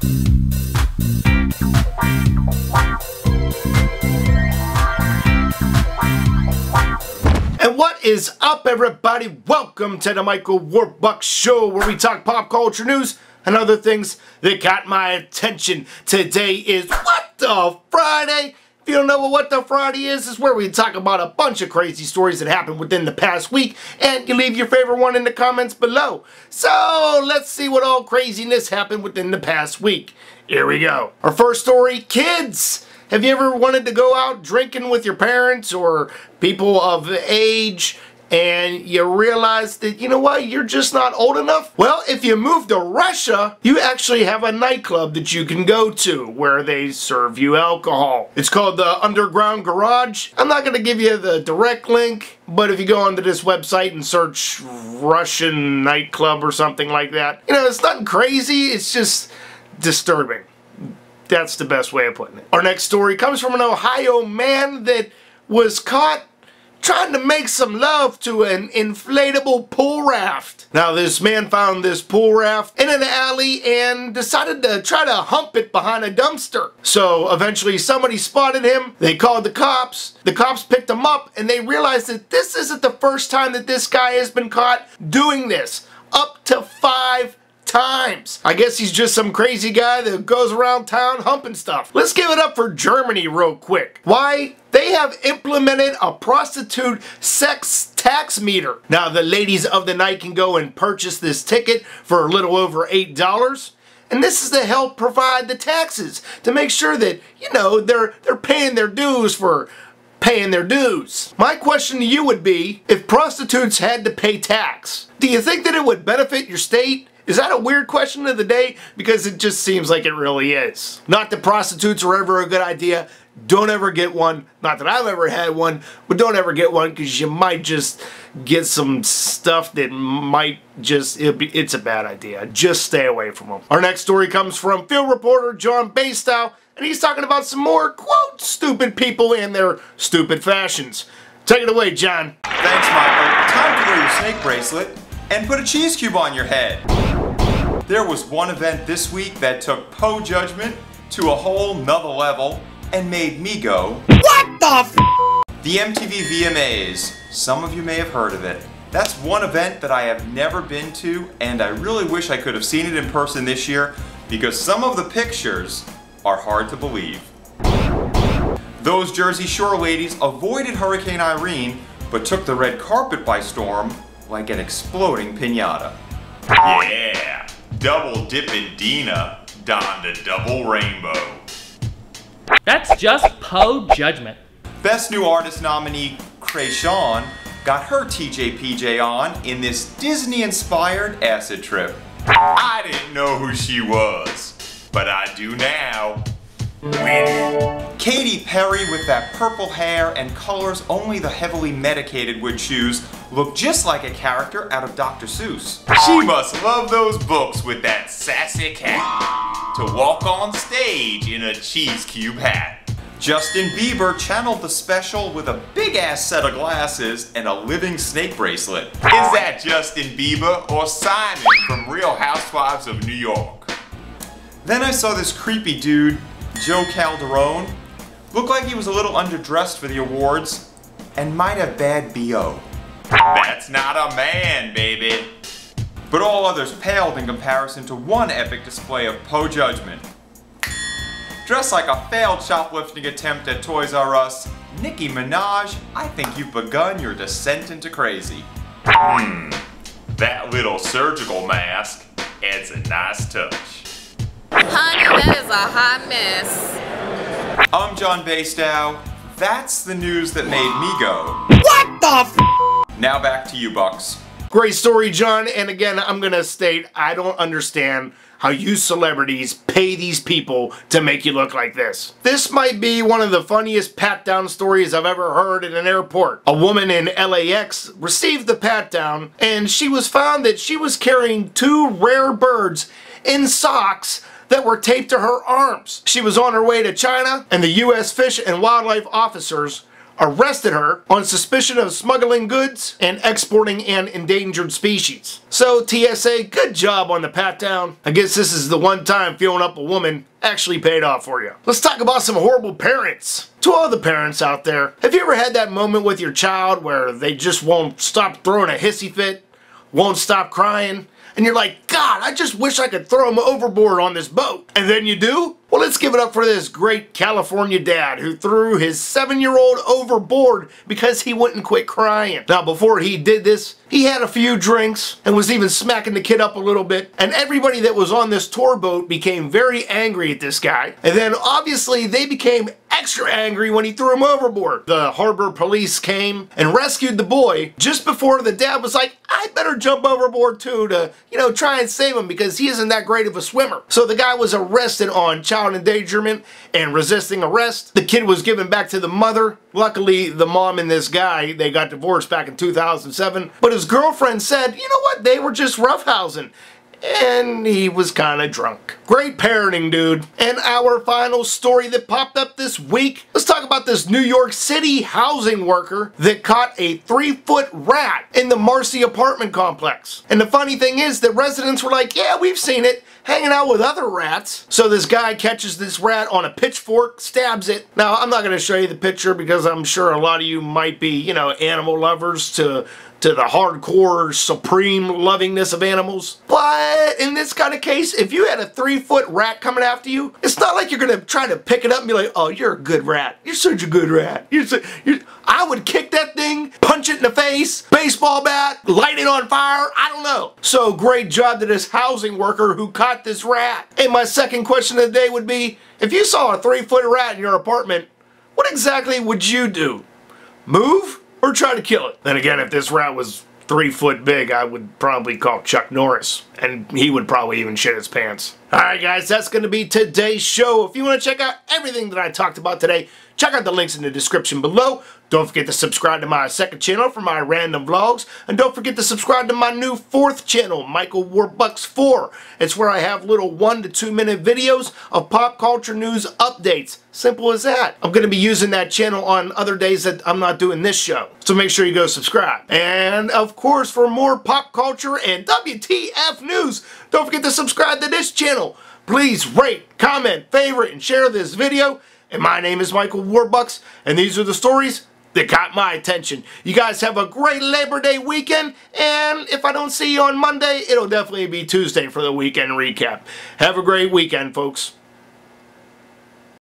And what is up, everybody? Welcome to the Michael Warbuck Show, where we talk pop culture news and other things that got my attention. Today is What the Friday. If you don't know what the Friday is where we talk about a bunch of crazy stories that happened within the past week, and you leave your favorite one in the comments below. So let's see what all craziness happened within the past week. Here we go. Our first story, kids. Have you ever wanted to go out drinking with your parents or people of age and you realize that, you know what, you're just not old enough? Well, if you move to Russia, you actually have a nightclub that you can go to where they serve you alcohol. It's called the Underground Garage. I'm not going to give you the direct link, but if you go onto this website and search Russian nightclub or something like that, you know, it's nothing crazy, it's just disturbing. That's the best way of putting it. Our next story comes from an Ohio man that was caught trying to make some love to an inflatable pool raft. Now, this man found this pool raft in an alley and decided to try to hump it behind a dumpster. So eventually somebody spotted him. They called the cops. The cops picked him up and they realized that this isn't the first time that this guy has been caught doing this. Up to 5 times. I guess he's just some crazy guy that goes around town humping stuff. Let's give it up for Germany real quick. Why? They have implemented a prostitute sex tax meter. Now, the ladies of the night can go and purchase this ticket for a little over $8. And this is to help provide the taxes to make sure that, you know, they're paying their dues for paying their dues. My question to you would be, if prostitutes had to pay tax, do you think that it would benefit your state? Is that a weird question of the day? Because it just seems like it really is. Not that prostitutes are ever a good idea. Don't ever get one. Not that I've ever had one, but don't ever get one because you might just get some stuff that might just, it's a bad idea. Just stay away from them. Our next story comes from field reporter John Basedow, and he's talking about some more, quote, stupid people and their stupid fashions. Take it away, John. Thanks, Michael. Time to wear your snake bracelet and put a cheese cube on your head. There was one event this week that took Poe judgment to a whole nother level and made me go, what the f? The MTV VMAs. Some of you may have heard of it. That's one event that I have never been to, and I really wish I could have seen it in person this year because some of the pictures are hard to believe. Those Jersey Shore ladies avoided Hurricane Irene, but took the red carpet by storm like an exploding piñata. Yeah, double dippin' Dina donned a double rainbow. That's just Poe judgment. Best New Artist nominee Kreayshawn got her TJPJ on in this Disney-inspired acid trip. I didn't know who she was, but I do now. Winning. Katy Perry with that purple hair and colors only the heavily medicated would choose looked just like a character out of Dr. Seuss. She must love those books with that sassy cat to walk on stage in a cheese cube hat. Justin Bieber channeled the special with a big ass set of glasses and a living snake bracelet. Is that Justin Bieber or Simon from Real Housewives of New York? Then I saw this creepy dude, Joe Calderone, looked like he was a little underdressed for the awards and might have bad BO. That's not a man, baby. But all others paled in comparison to one epic display of Poe judgment. Dressed like a failed shoplifting attempt at Toys R Us, Nicki Minaj, I think you've begun your descent into crazy. That little surgical mask adds a nice touch. Honey, that is a hot mess. I'm John Basedow. That's the news that made me go, what the f? Now back to you, Bucks. Great story, John. And again, I'm going to state, I don't understand how you celebrities pay these people to make you look like this. This might be one of the funniest pat-down stories I've ever heard in an airport. A woman in LAX received the pat-down, and she was found that she was carrying 2 rare birds in socks that were taped to her arms. She was on her way to China, and the U.S. Fish and Wildlife officers arrested her on suspicion of smuggling goods and exporting an endangered species. So TSA, good job on the pat down. I guess this is the one time feeling up a woman actually paid off for you. Let's talk about some horrible parents. To all the parents out there, have you ever had that moment with your child where they just won't stop throwing a hissy fit, won't stop crying, and you're like, God, I just wish I could throw him overboard on this boat. And then you do? Well, let's give it up for this great California dad who threw his 7-year-old overboard because he wouldn't quit crying. Now, before he did this, he had a few drinks and was even smacking the kid up a little bit. And everybody that was on this tour boat became very angry at this guy. And then obviously they became extra angry when he threw him overboard. The harbor police came and rescued the boy just before the dad was like, I better jump overboard too to, try and save him because he isn't that great of a swimmer. So the guy was arrested on child endangerment and resisting arrest. The kid was given back to the mother. Luckily, the mom and this guy, they got divorced back in 2007. But his girlfriend said, you know what, they were just roughhousing. And he was kind of drunk. Great parenting, dude. And our final story that popped up this week, let's talk about this New York City housing worker that caught a 3-foot rat in the Marcy apartment complex. And the funny thing is that residents were like, yeah, we've seen it, hanging out with other rats. So this guy catches this rat on a pitchfork, stabs it. Now, I'm not going to show you the picture because I'm sure a lot of you might be, animal lovers to the hardcore supreme lovingness of animals. But in this kind of case, if you had a 3-foot rat coming after you, it's not like you're gonna try to pick it up and be like, oh, you're a good rat. You're such a good rat. I would kick that thing, punch it in the face, baseball bat, light it on fire, I don't know. So great job to this housing worker who caught this rat. And my second question of the day would be, if you saw a 3-foot rat in your apartment, what exactly would you do? Move? Or try to kill it? Then again, if this rat was 3 foot big, I would probably call Chuck Norris. And he would probably even shit his pants. Alright guys, that's going to be today's show. If you want to check out everything that I talked about today, check out the links in the description below. Don't forget to subscribe to my second channel for my random vlogs. And don't forget to subscribe to my new 4th channel, Michael Warbucks 4. It's where I have little 1 to 2 minute videos of pop culture news updates. Simple as that. I'm going to be using that channel on other days that I'm not doing this show. So make sure you go subscribe. And of course, for more pop culture and WTF news, don't forget to subscribe to this channel. Please rate, comment, favorite, and share this video. And my name is Michael Warbucks, and these are the stories that got my attention. You guys have a great Labor Day weekend, and if I don't see you on Monday, it'll definitely be Tuesday for the weekend recap. Have a great weekend, folks.